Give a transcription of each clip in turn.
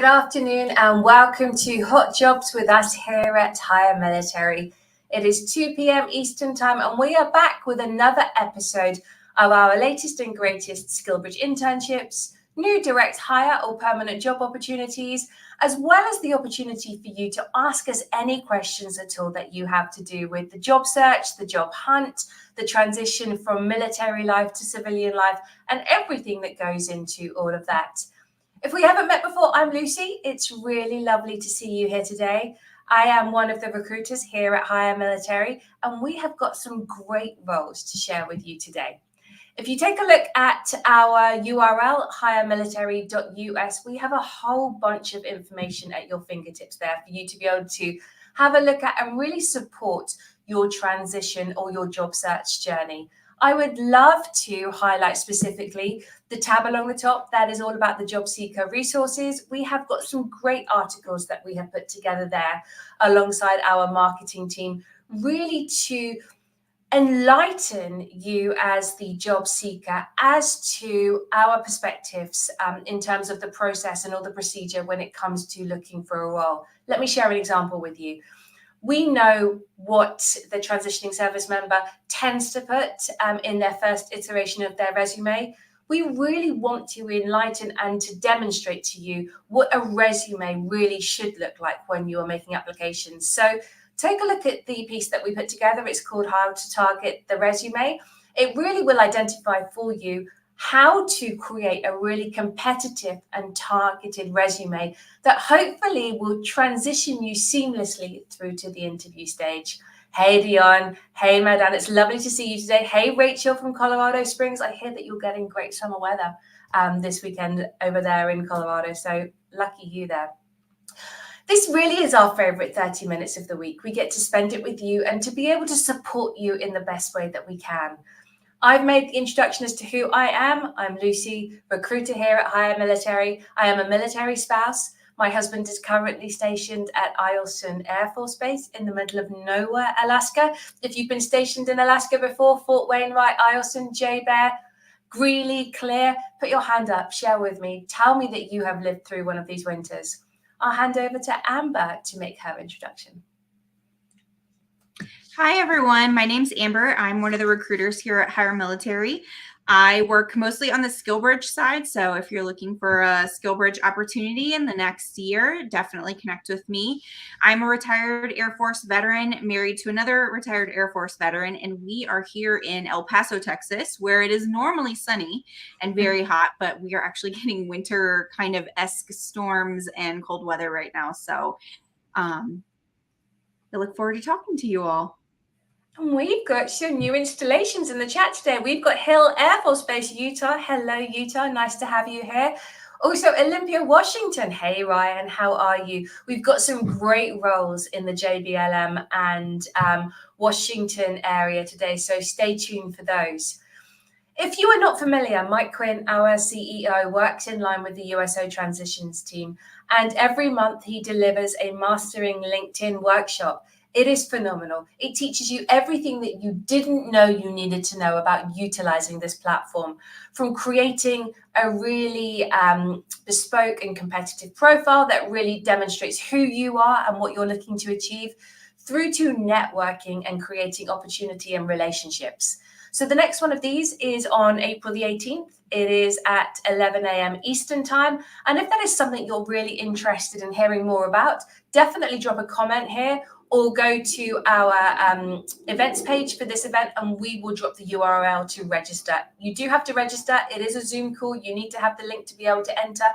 Good afternoon and welcome to Hot Jobs with us here at Higher Military. It is 2 p.m. Eastern Time and we are back with another episode of our latest and greatest SkillBridge internships, new direct hire or permanent job opportunities, as well as the opportunity for you to ask us any questions at all that you have to do with the job search, the job hunt, the transition from military life to civilian life, and everything that goes into all of that. If we haven't met before, I'm Lucy. It's really lovely to see you here today. I am one of the recruiters here at Higher Military, and we have got some great roles to share with you today. If you take a look at our URL, highermilitary.us, we have a whole bunch of information at your fingertips there for you to be able to have a look at and really support your transition or your job search journey. I would love to highlight specifically the tab along the top. That is all about the job seeker resources. We have got some great articles that we have put together there alongside our marketing team, really to enlighten you as the job seeker as to our perspectives in terms of the process and all the procedure when it comes to looking for a role. Let me share an example with you. We know what the transitioning service member tends to put in their first iteration of their resume. We really want to enlighten and to demonstrate to you what a resume really should look like when you are making applications. So take a look at the piece that we put together. It's called How to Target the Resume. It really will identify for you how to create a really competitive and targeted resume that hopefully will transition you seamlessly through to the interview stage. Hey, Dion. Hey, Madan. It's lovely to see you today. Hey, Rachel from Colorado Springs. I hear that you're getting great summer weather this weekend over there in Colorado. So lucky you there. This really is our favorite 30 minutes of the week. We get to spend it with you and to be able to support you in the best way that we can. I've made the introduction as to who I am. I'm Lucy, recruiter here at Higher Military. I am a military spouse. My husband is currently stationed at Eielson Air Force Base in the middle of nowhere, Alaska. If you've been stationed in Alaska before, Fort Wainwright, Eielson, J-Bear, Greeley, Clear, put your hand up, share with me. Tell me that you have lived through one of these winters. I'll hand over to Amber to make her introduction. Hi, everyone. My name's Amber. I'm one of the recruiters here at Higher Military. I work mostly on the SkillBridge side. So if you're looking for a SkillBridge opportunity in the next year, definitely connect with me. I'm a retired Air Force veteran, married to another retired Air Force veteran, and we are here in El Paso, Texas, where it is normally sunny and very hot, but we are actually getting winter kind of esque storms and cold weather right now. So I look forward to talking to you all. And we've got some new installations in the chat today. We've got Hill Air Force Base, Utah. Hello, Utah. Nice to have you here. Also, Olympia, Washington. Hey, Ryan. How are you? We've got some great roles in the JBLM and Washington area today, so stay tuned for those. If you are not familiar, Mike Quinn, our CEO, works in line with the USO Transitions team, and every month he delivers a Mastering LinkedIn workshop. It is phenomenal. It teaches you everything that you didn't know you needed to know about utilizing this platform, from creating a really bespoke and competitive profile that really demonstrates who you are and what you're looking to achieve, through to networking and creating opportunity and relationships. So the next one of these is on April the 18th. It is at 11 a.m. Eastern Time. And if that is something you're really interested in hearing more about, definitely drop a comment here or go to our events page for this event and we will drop the URL to register. You do have to register. It is a Zoom call. You need to have the link to be able to enter.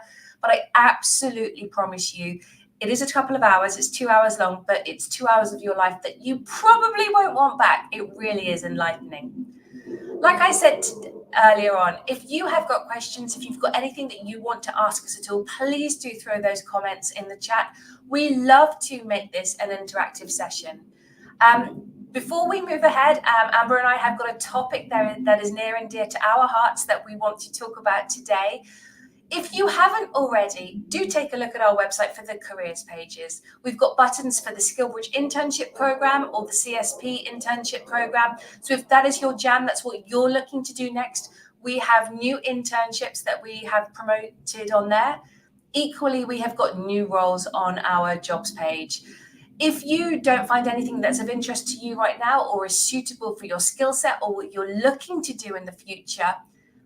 But I absolutely promise you, it is a couple of hours. It's 2 hours long, but it's 2 hours of your life that you probably won't want back. It really is enlightening. Like I said earlier on, if you have got questions, if you've got anything that you want to ask us at all, please do throw those comments in the chat. We love to make this an interactive session. Before we move ahead, Amber and I have got a topic there that is near and dear to our hearts that we want to talk about today. If you haven't already, do take a look at our website for the careers pages. We've got buttons for the SkillBridge internship program or the CSP internship program. So if that is your jam, that's what you're looking to do next, we have new internships that we have promoted on there. Equally, we have got new roles on our jobs page. If you don't find anything that's of interest to you right now or is suitable for your skill set or what you're looking to do in the future,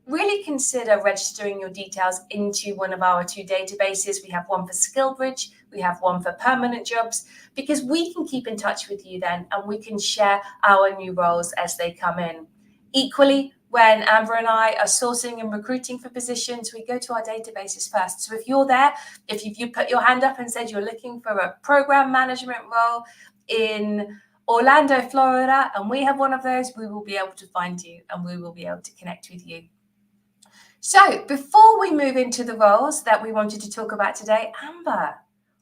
really consider registering your details into one of our two databases. We have one for SkillBridge, we have one for permanent jobs, because we can keep in touch with you then and we can share our new roles as they come in. Equally, when Amber and I are sourcing and recruiting for positions, we go to our databases first. So if you're there, if you put your hand up and said you're looking for a program management role in Orlando, Florida, and we have one of those, we will be able to find you and we will be able to connect with you. So before we move into the roles that we wanted to talk about today, Amber,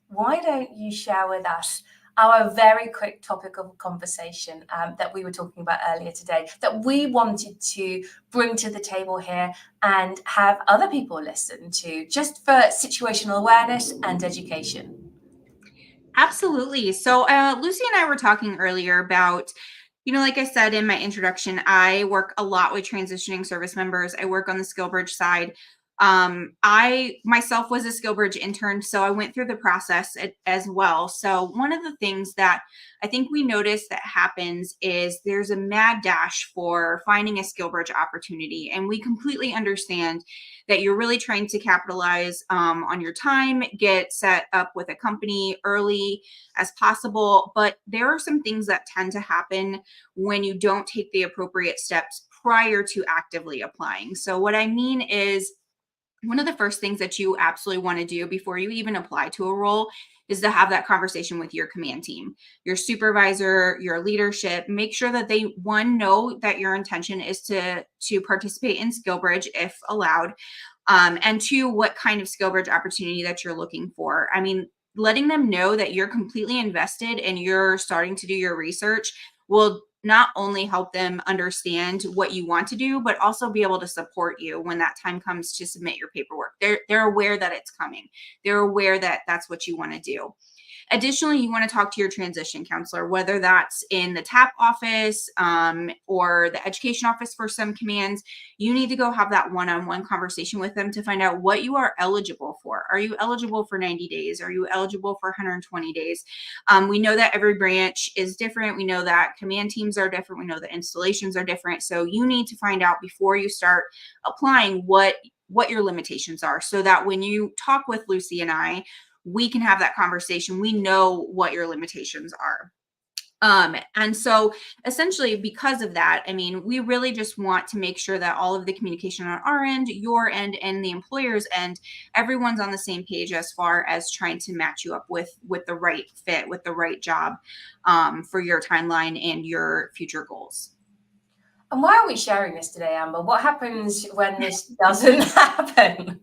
why don't you share with us our very quick topic of conversation that we were talking about earlier today, that we wanted to bring to the table here and have other people listen to, just for situational awareness and education? Absolutely. So Lucy and I were talking earlier about, like I said in my introduction, I work a lot with transitioning service members. I work on the SkillBridge side. I myself was a SkillBridge intern, so I went through the process as well. So one of the things that I think we notice that happens is there's a mad dash for finding a SkillBridge opportunity. And we completely understand that you're really trying to capitalize on your time, get set up with a company early as possible. But there are some things that tend to happen when you don't take the appropriate steps prior to actively applying. So what I mean is, one of the first things that you absolutely want to do before you even apply to a role is to have that conversation with your command team, your supervisor, your leadership. Make sure that they, one, know that your intention is to participate in SkillBridge if allowed, and two, what kind of SkillBridge opportunity that you're looking for. I mean, letting them know that you're completely invested and you're starting to do your research will not only help them understand what you want to do, but also be able to support you when that time comes to submit your paperwork. They're aware that it's coming. They're aware that that's what you want to do. Additionally, you want to talk to your transition counselor, whether that's in the TAP office or the education office for some commands. You need to go have that one-on-one conversation with them to find out what you are eligible for. Are you eligible for 90 days? Are you eligible for 120 days? We know that every branch is different. We know that command teams are different. We know that installations are different. So you need to find out before you start applying what your limitations are, so that when you talk with Lucy and I, we can have that conversation. We know what your limitations are. And so essentially, because of that, I mean, we really just want to make sure that all of the communication on our end, your end, and the employer's end, everyone's on the same page as far as trying to match you up with the right fit, with the right job for your timeline and your future goals. And why are we sharing this today, Amber? What happens when this doesn't happen?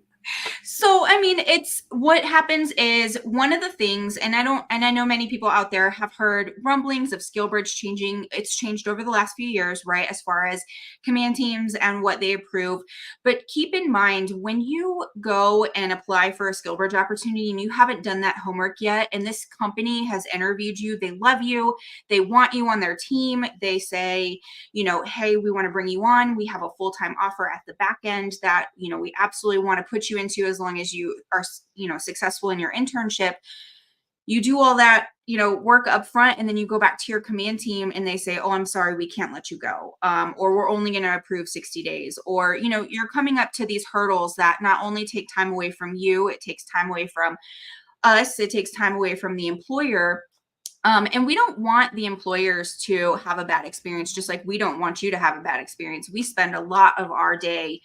So, I mean, it's what happens is one of the things, and I know many people out there have heard rumblings of SkillBridge changing. It's changed over the last few years, right? As far as command teams and what they approve. But keep in mind, when you go and apply for a SkillBridge opportunity and you haven't done that homework yet, and this company has interviewed you, they love you, they want you on their team, they say, hey, we want to bring you on. We have a full-time offer at the back end that, we absolutely want to put you into as long as you are, successful in your internship. You do all that, work up front, and then you go back to your command team and they say, oh, I'm sorry, we can't let you go. Or we're only going to approve 60 days. Or, you're coming up to these hurdles that not only take time away from you, it takes time away from us, it takes time away from the employer. And we don't want the employers to have a bad experience, just like we don't want you to have a bad experience. We spend a lot of our day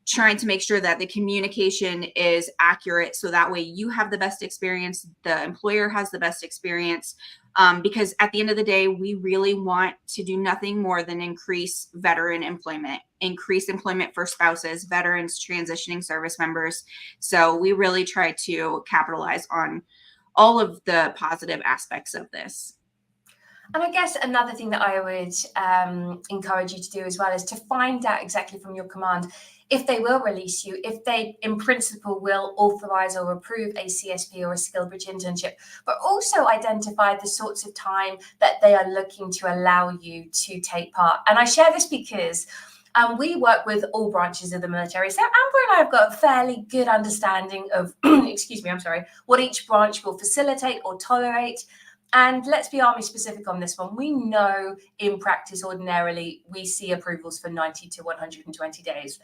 trying to make sure that the communication is accurate, so that way you have the best experience, the employer has the best experience, because at the end of the day, we really want to do nothing more than increase veteran employment, increase employment for spouses, veterans, transitioning service members. So we really try to capitalize on all of the positive aspects of this. And I guess another thing that I would encourage you to do as well is to find out exactly from your command if they will release you, if they, in principle, will authorize or approve a CSP or a SkillBridge internship, but also identify the sorts of time that they are looking to allow you to take part. And I share this because And we work with all branches of the military. So Amber and I have got a fairly good understanding of, excuse me, I'm sorry, what each branch will facilitate or tolerate. And let's be Army specific on this one. We know in practice, ordinarily, we see approvals for 90 to 120 days.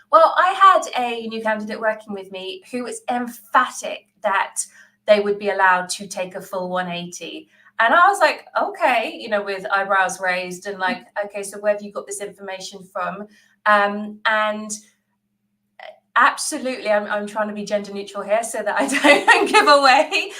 Well, I had a new candidate working with me who was emphatic that they would be allowed to take a full 180. And I was like, okay, with eyebrows raised and like, okay, so where have you got this information from? And absolutely, I'm trying to be gender neutral here so that I don't give away.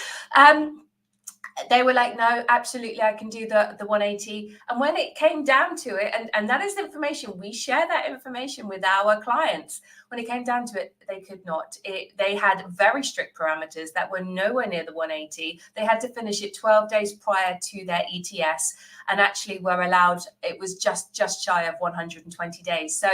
They were like, no, absolutely, I can do the 180. And when it came down to it, and that is information, we share that information with our clients. When it came down to it, they could not. They had very strict parameters that were nowhere near the 180. They had to finish it 12 days prior to their ETS and actually were allowed, it was just shy of 120 days. So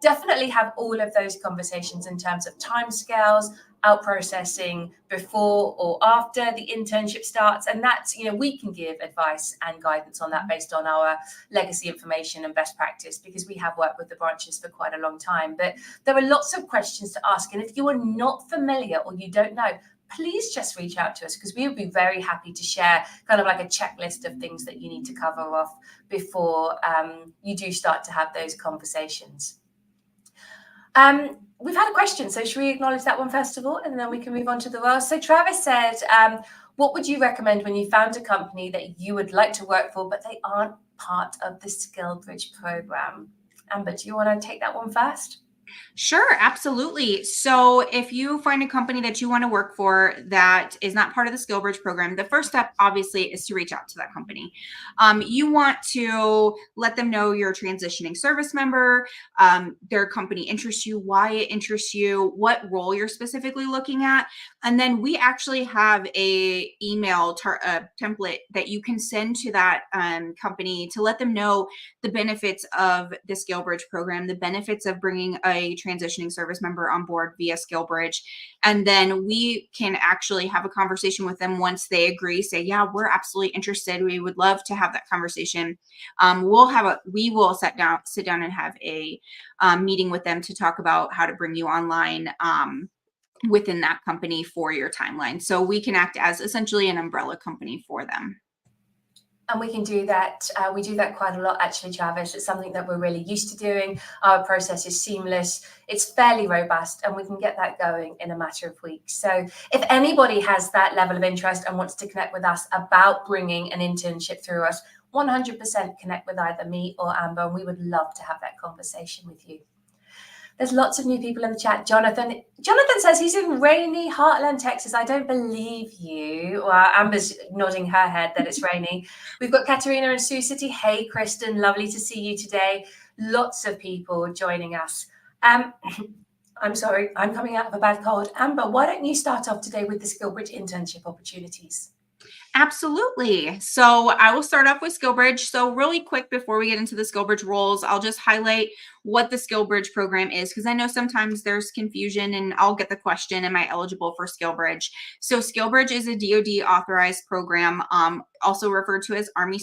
definitely have all of those conversations in terms of timescales, out processing before or after the internship starts. And that's, we can give advice and guidance on that based on our legacy information and best practice, because we have worked with the branches for quite a long time. But there are lots of questions to ask. And if you are not familiar or you don't know, please just reach out to us, because we would be very happy to share kind of like a checklist of things that you need to cover off before you do start to have those conversations. We've had a question, so should we acknowledge that one first of all, and then we can move on to the roles? So Travis said, what would you recommend when you found a company that you would like to work for, but they aren't part of the SkillBridge program? Amber, do you want to take that one first? Sure, absolutely. So if you find a company that you want to work for that is not part of the SkillBridge program, the first step obviously is to reach out to that company. You want to let them know you're a transitioning service member, their company interests you, why it interests you, what role you're specifically looking at. And then we actually have a email template that you can send to that company to let them know the benefits of the SkillBridge program, the benefits of bringing a transitioning service member on board via SkillBridge. And then we can actually have a conversation with them once they agree, say, yeah, we're absolutely interested. We would love to have that conversation. We will sit down and have a meeting with them to talk about how to bring you online within that company for your timeline. So we can act as essentially an umbrella company for them. And we can do that. We do that quite a lot, actually, Travis. It's something that we're really used to doing. Our process is seamless. It's fairly robust, and we can get that going in a matter of weeks. So if anybody has that level of interest and wants to connect with us about bringing an internship through us, 100% connect with either me or Amber, and we would love to have that conversation with you. There's lots of new people in the chat. Jonathan says he's in rainy Heartland, Texas. I don't believe you. Well, Amber's nodding her head that it's rainy. We've got Katerina in Sioux City. Hey, Kristen, lovely to see you today. Lots of people joining us. I'm sorry, I'm coming out of a bad cold. Amber, why don't you start off today with the SkillBridge internship opportunities? Absolutely. So I will start off with SkillBridge. So really quick before we get into the SkillBridge roles, I'll just highlight what the SkillBridge program is, because I know sometimes there's confusion and I'll get the question, am I eligible for SkillBridge? So SkillBridge is a DoD authorized program, also referred to as Army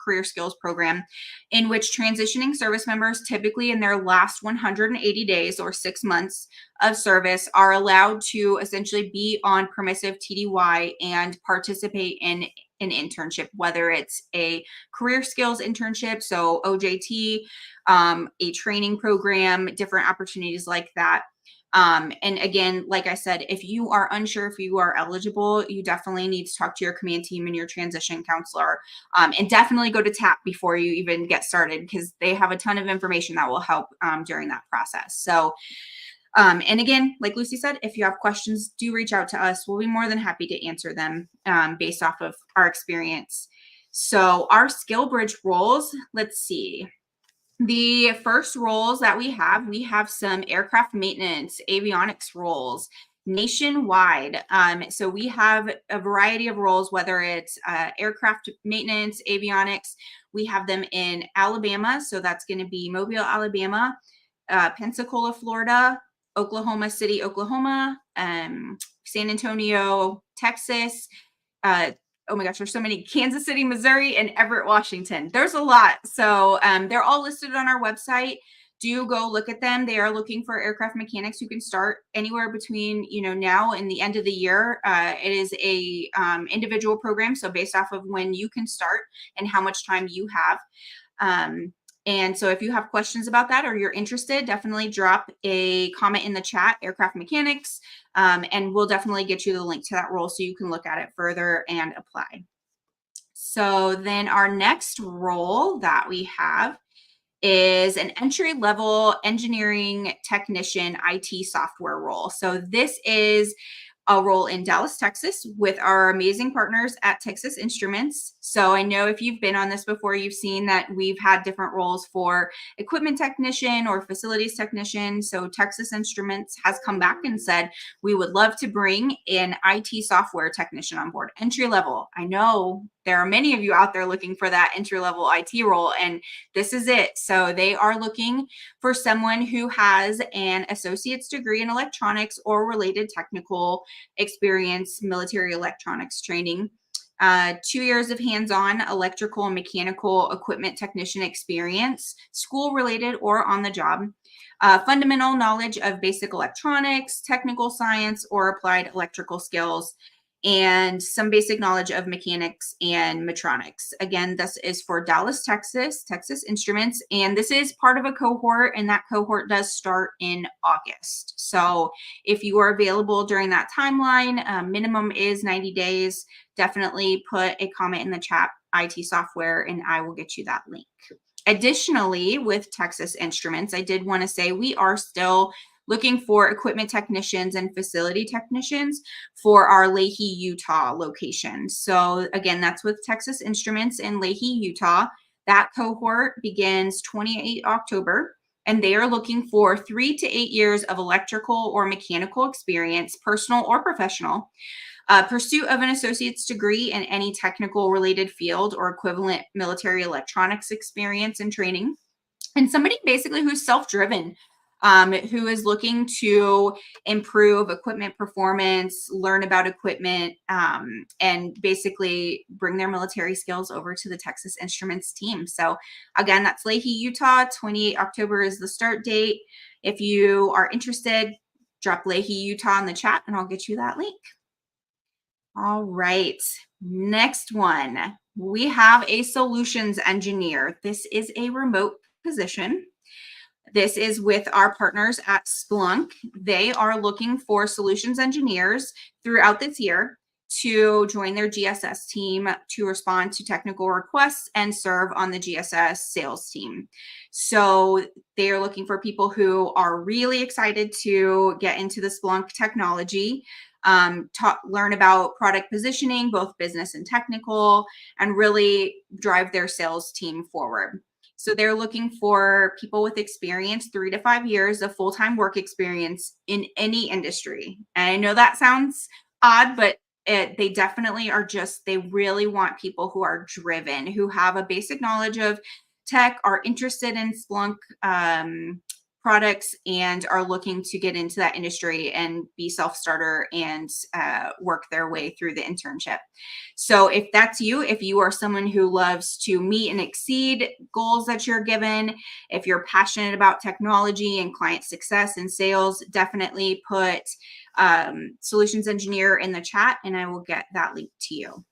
Career Skills Program, in which transitioning service members typically in their last 180 days or 6 months of service are allowed to essentially be on permissive TDY and participate in an internship, whether it's a career skills internship, so OJT, a training program, different opportunities like that. And again, like I said, if you are unsure if you are eligible, you definitely need to talk to your command team and your transition counselor, and definitely go to TAP before you even get started, because they have a ton of information that will help during that process. So and again, like Lucy said, if you have questions, do reach out to us. We'll be more than happy to answer them based off of our experience. So our SkillBridge roles, let's see. The first roles that we have some aircraft maintenance, avionics roles nationwide. So we have a variety of roles, whether it's aircraft maintenance, avionics. We have them in Alabama. So that's going to be Mobile, Alabama, Pensacola, Florida, Oklahoma City, Oklahoma, San Antonio, Texas, oh my gosh, there's so many, Kansas City, Missouri, and Everett, Washington. There's a lot. So they're all listed on our website. do go look at them. They are looking for aircraft mechanics who can start anywhere between, now and the end of the year. It is a individual program, so based off of when you can start and how much time you have. And so if you have questions about that or you're interested, definitely drop a comment in the chat, aircraft mechanics, and we'll definitely get you the link to that role so you can look at it further and apply. So then our next role that we have is an entry-level engineering technician IT software role. So this is a role in Dallas, Texas with our amazing partners at Texas Instruments. So I know if you've been on this before, you've seen that we've had different roles for equipment technician or facilities technician. So Texas Instruments has come back and said, we would love to bring an IT software technician on board, entry level. I know there are many of you out there looking for that entry level IT role, and this is it. So they are looking for someone who has an associate's degree in electronics or related technical experience, military electronics training, 2 years of hands-on electrical and mechanical equipment technician experience, school related or on the job, fundamental knowledge of basic electronics, technical science, or applied electrical skills, and some basic knowledge of mechanics and metronics. Again, this is for Dallas, Texas, Texas Instruments, and this is part of a cohort, and that cohort does start in August. So if you are available during that timeline, minimum is 90 days. Definitely put a comment in the chat, IT software, and I will get you that link. Additionally, with Texas Instruments, I did want to say we are still looking for equipment technicians and facility technicians for our Leahy, Utah location. So again, that's with Texas Instruments in Leahy, Utah. That cohort begins 28 October, and they are looking for 3 to 8 years of electrical or mechanical experience, personal or professional, pursuit of an associate's degree in any technical related field or equivalent military electronics experience and training, and somebody basically who's self-driven, who is looking to improve equipment performance, learn about equipment, and basically bring their military skills over to the Texas Instruments team. So again, that's Leahy, Utah. 28 October is the start date. If you are interested, drop Leahy, Utah in the chat and I'll get you that link. All right, next one. We have a solutions engineer. This is a remote position. This is with our partners at Splunk. They are looking for solutions engineers throughout this year to join their GSS team to respond to technical requests and serve on the GSS sales team. So they are looking for people who are really excited to get into the Splunk technology, learn about product positioning, both business and technical, and really drive their sales team forward. So they're looking for people with experience, 3 to 5 years of full-time work experience in any industry. And I know that sounds odd, but they definitely are they really want people who are driven, who have a basic knowledge of tech, are interested in Splunk products, and are looking to get into that industry and be self-starter and work their way through the internship. So if that's you, if you are someone who loves to meet and exceed goals that you're given, if you're passionate about technology and client success and sales, definitely put solutions engineer in the chat and I will get that link to you.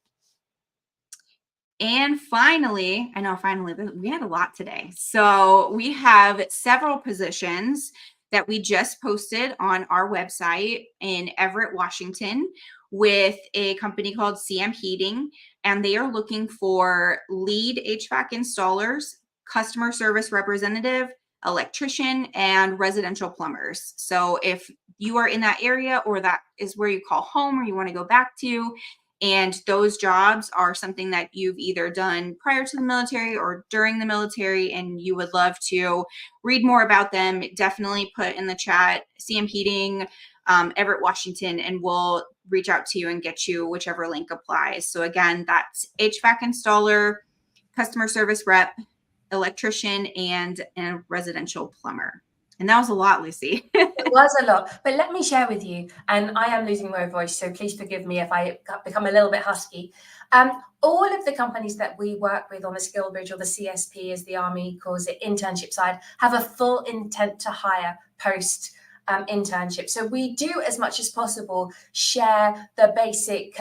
And finally, we had a lot today. So we have several positions that we just posted on our website in Everett, Washington, with a company called CM Heating, and they are looking for lead HVAC installers, customer service representative, electrician, and residential plumbers. So if you are in that area or that is where you call home or you want to go back to, and those jobs are something that you've either done prior to the military or during the military, and you would love to read more about them, definitely put in the chat CM Heating, Everett, Washington, and we'll reach out to you and get you whichever link applies. So again, that's HVAC installer, customer service rep, electrician, and a residential plumber. And that was a lot, Lucy. It was a lot, but let me share with you, and I am losing my voice, so please forgive me if I become a little bit husky. All of the companies that we work with on the skill bridge, or the CSP as the Army calls it, internship side, have a full intent to hire post internship. So we do, as much as possible, share the basic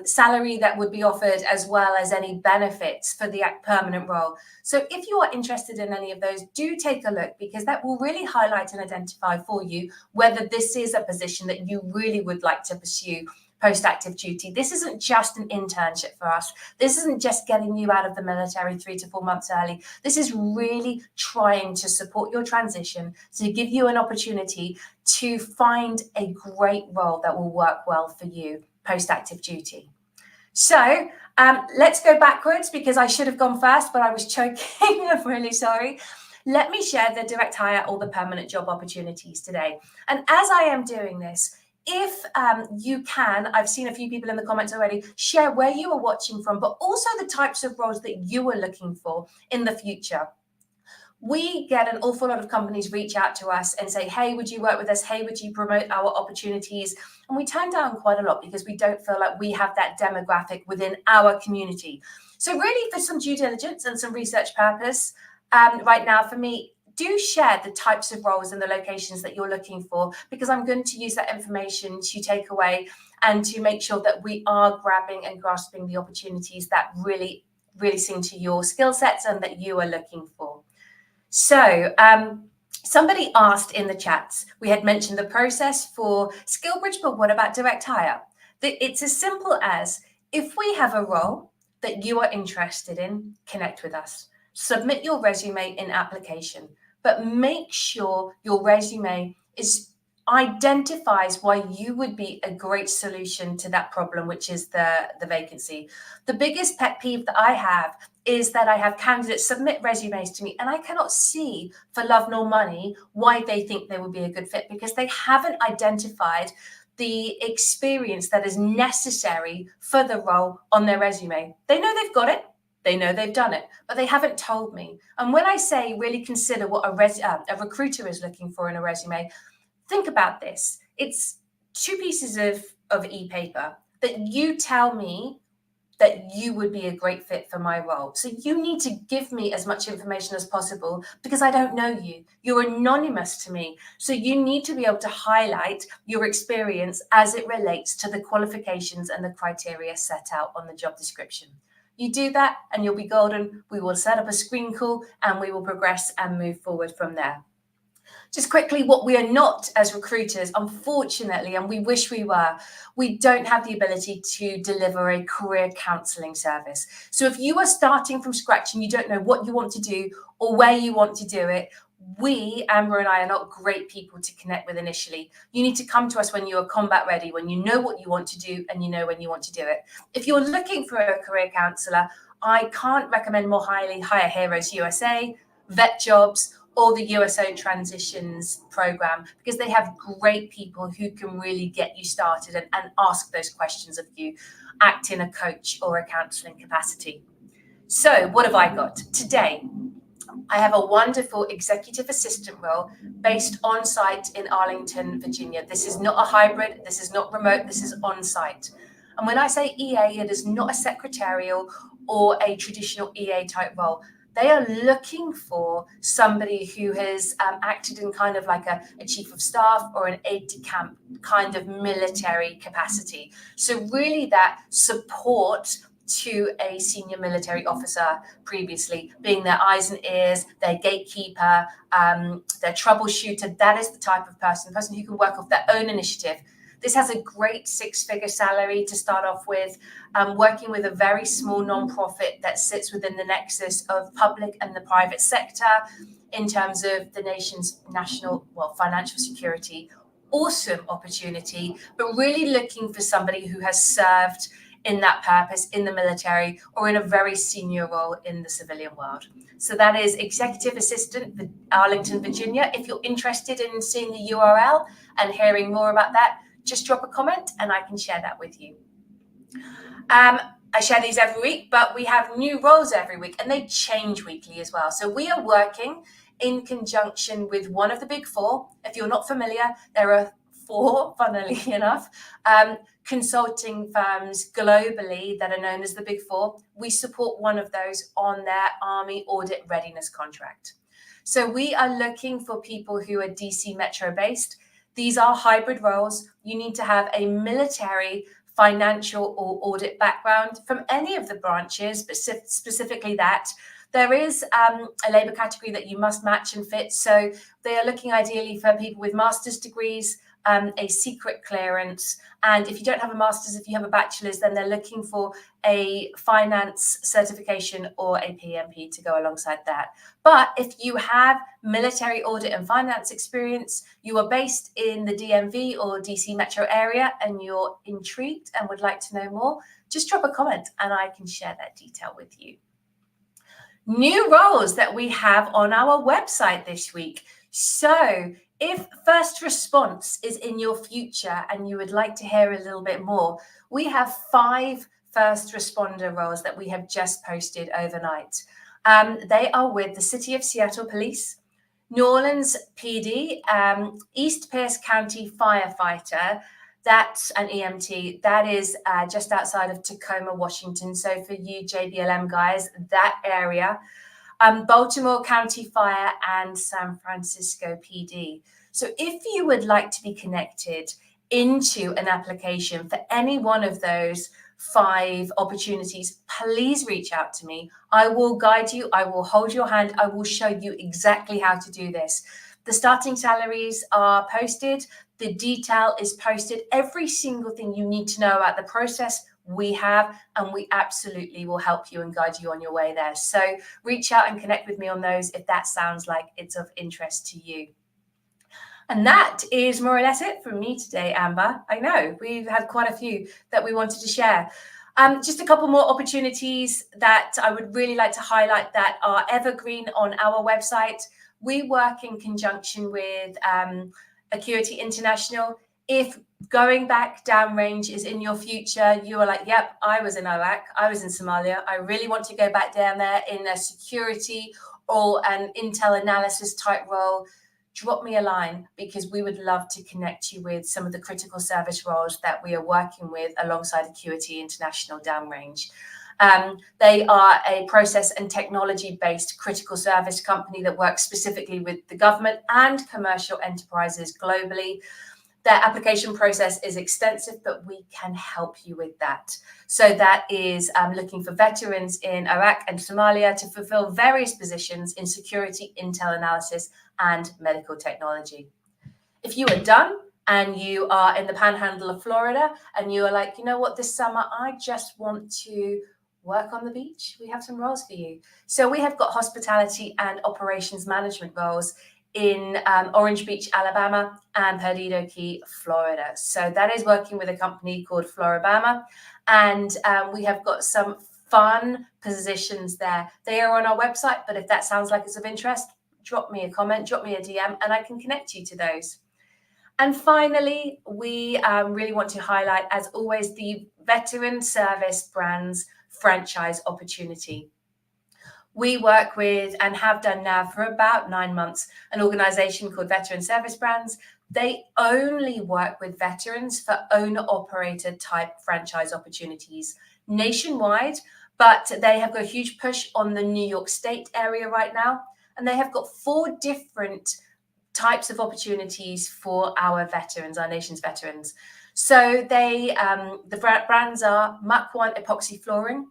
salary that would be offered, as well as any benefits for the permanent role. So if you are interested in any of those, do take a look, because that will really highlight and identify for you whether this is a position that you really would like to pursue post active duty. This isn't just an internship for us. This isn't just getting you out of the military 3 to 4 months early. This is really trying to support your transition, to give you an opportunity to find a great role that will work well for you post active duty. So let's go backwards, because I should have gone first, but I was choking. I'm really sorry. Let me share the direct hire or the permanent job opportunities today. And as I am doing this, if you can, I've seen a few people in the comments already, share where you are watching from, but also the types of roles that you are looking for in the future. We get an awful lot of companies reach out to us and say, hey, would you work with us? Hey, would you promote our opportunities? And we turn down quite a lot because we don't feel like we have that demographic within our community. So really, for some due diligence and some research purpose, right now for me, do share the types of roles and the locations that you're looking for, because I'm going to use that information to take away and to make sure that we are grabbing and grasping the opportunities that really, really sing to your skill sets and that you are looking for. So somebody asked in the chats, we had mentioned the process for SkillBridge, but what about direct hire? It's as simple as, if we have a role that you are interested in, connect with us. Submit your resume in application, but make sure your resume identifies why you would be a great solution to that problem, which is the vacancy. The biggest pet peeve that I have is that I have candidates submit resumes to me, and I cannot see for love nor money why they think they would be a good fit, because they haven't identified the experience that is necessary for the role on their resume. They know they've got it. They know they've done it, but they haven't told me. And when I say really consider what a recruiter is looking for in a resume, think about this. It's 2 pieces of e-paper that you tell me that you would be a great fit for my role. So you need to give me as much information as possible, because I don't know you. You're anonymous to me. So you need to be able to highlight your experience as it relates to the qualifications and the criteria set out on the job description. You do that and you'll be golden. We will set up a screen call and we will progress and move forward from there. Just quickly, what we are not as recruiters, unfortunately, and we wish we were, we don't have the ability to deliver a career counselling service. So if you are starting from scratch and you don't know what you want to do or where you want to do it, we, Amber and I, are not great people to connect with initially. You need to come to us when you are combat ready, when you know what you want to do and you know when you want to do it. If you're looking for a career counsellor, I can't recommend more highly Hire Heroes USA, Vet Jobs, or the USO Transitions program, because they have great people who can really get you started and ask those questions of you, act in a coach or a counselling capacity. So what have I got today? I have a wonderful executive assistant role based on site in Arlington, Virginia. This is not a hybrid. This is not remote. This is on site. And when I say EA, it is not a secretarial or a traditional EA type role. They are looking for somebody who has acted in kind of like a chief of staff or an aide-de-camp kind of military capacity. So really that support to a senior military officer previously, being their eyes and ears, their gatekeeper, their troubleshooter. That is the type of person who can work off their own initiative. This has a great 6-figure salary to start off with, working with a very small nonprofit that sits within the nexus of public and the private sector in terms of the nation's national, financial security. Awesome opportunity, but really looking for somebody who has served in that purpose in the military or in a very senior role in the civilian world. So that is executive assistant for Arlington, Virginia. If you're interested in seeing the URL and hearing more about that, just drop a comment and I can share that with you. I share these every week, but we have new roles every week and they change weekly as well. So we are working in conjunction with one of the big four. If you're not familiar, there are four, funnily enough, consulting firms globally that are known as the Big Four. We support one of those on their Army audit readiness contract. So we are looking for people who are DC Metro based. These are hybrid roles. You need to have a military, financial, or audit background from any of the branches, but specifically that. There is a labour category that you must match and fit. So they are looking ideally for people with master's degrees, a secret clearance. And if you don't have a master's, if you have a bachelor's, then they're looking for a finance certification or a PMP to go alongside that. But if you have military audit and finance experience, you are based in the DMV or DC metro area, and you're intrigued and would like to know more, just drop a comment and I can share that detail with you. New roles that we have on our website this week. So if first response is in your future and you would like to hear a little bit more, we have 5 first responder roles that we have just posted overnight. They are with the City of Seattle Police, New Orleans PD, East Pierce County Firefighter, that's an EMT. That is just outside of Tacoma, Washington. So for you JBLM guys, that area, Baltimore County Fire and San Francisco PD. So if you would like to be connected into an application for any one of those 5 opportunities, please reach out to me. I will guide you. I will hold your hand. I will show you exactly how to do this. The starting salaries are posted. The detail is posted. Every single thing you need to know about the process we have, and we absolutely will help you and guide you on your way there. So reach out and connect with me on those if that sounds like it's of interest to you. And that is more or less it from me today, Amber. I know we've had quite a few that we wanted to share. Just a couple more opportunities that I would really like to highlight that are evergreen on our website. We work in conjunction with Acuity International. If going back downrange is in your future, you are like, yep, I was in Iraq, I was in Somalia, I really want to go back down there in a security or an intel analysis type role, drop me a line, because we would love to connect you with some of the critical service roles that we are working with alongside Acuity International downrange. They are a process and technology-based critical service company that works specifically with the government and commercial enterprises globally. Their application process is extensive, but we can help you with that. So that is looking for veterans in Iraq and Somalia to fulfill various positions in security, intel analysis, and medical technology. If you are done and you are in the panhandle of Florida and you are like, you know what, this summer I just want to work on the beach, we have some roles for you. So we have got hospitality and operations management roles in Orange Beach, Alabama, and Perdido Key, Florida. So that is working with a company called Floribama, and we have got some fun positions there. They are on our website, but if that sounds like it's of interest, drop me a comment, drop me a DM, and I can connect you to those. And finally, we really want to highlight, as always, the Veteran Service Brands franchise opportunity. We work with, and have done now for about 9 months, an organization called Veteran Service Brands. They only work with veterans for owner-operator type franchise opportunities nationwide, but they have got a huge push on the New York State area right now. And they have got 4 different types of opportunities for our veterans, our nation's veterans. So they, the brands are Mach 1 epoxy flooring,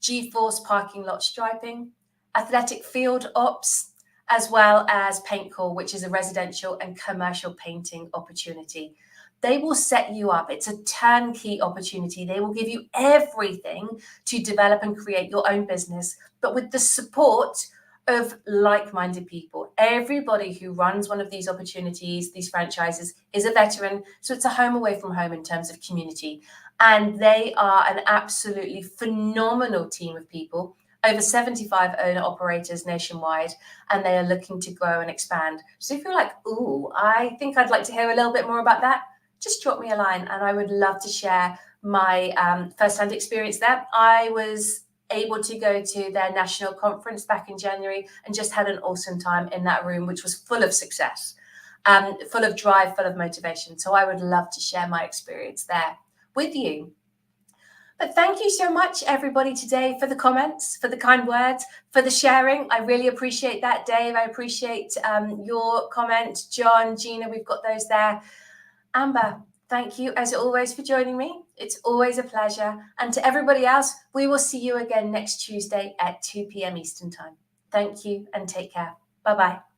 G-Force parking lot striping, athletic field ops, as well as Paint Core, which is a residential and commercial painting opportunity. They will set you up. It's a turnkey opportunity. They will give you everything to develop and create your own business, but with the support of like-minded people. Everybody who runs one of these opportunities, these franchises, is a veteran. So it's a home away from home in terms of community. And they are an absolutely phenomenal team of people, over 75 owner operators nationwide, and they are looking to grow and expand. So if you're like, ooh, I think I'd like to hear a little bit more about that, just drop me a line and I would love to share my firsthand experience there. I was able to go to their national conference back in January and just had an awesome time in that room, which was full of success, full of drive, full of motivation. So I would love to share my experience there with you. But thank you so much, everybody, today for the comments, for the kind words, for the sharing. I really appreciate that, Dave. I appreciate your comment. John, Gina, we've got those there. Amber, thank you, as always, for joining me. It's always a pleasure. And to everybody else, we will see you again next Tuesday at 2 p.m. Eastern Time. Thank you and take care. Bye-bye.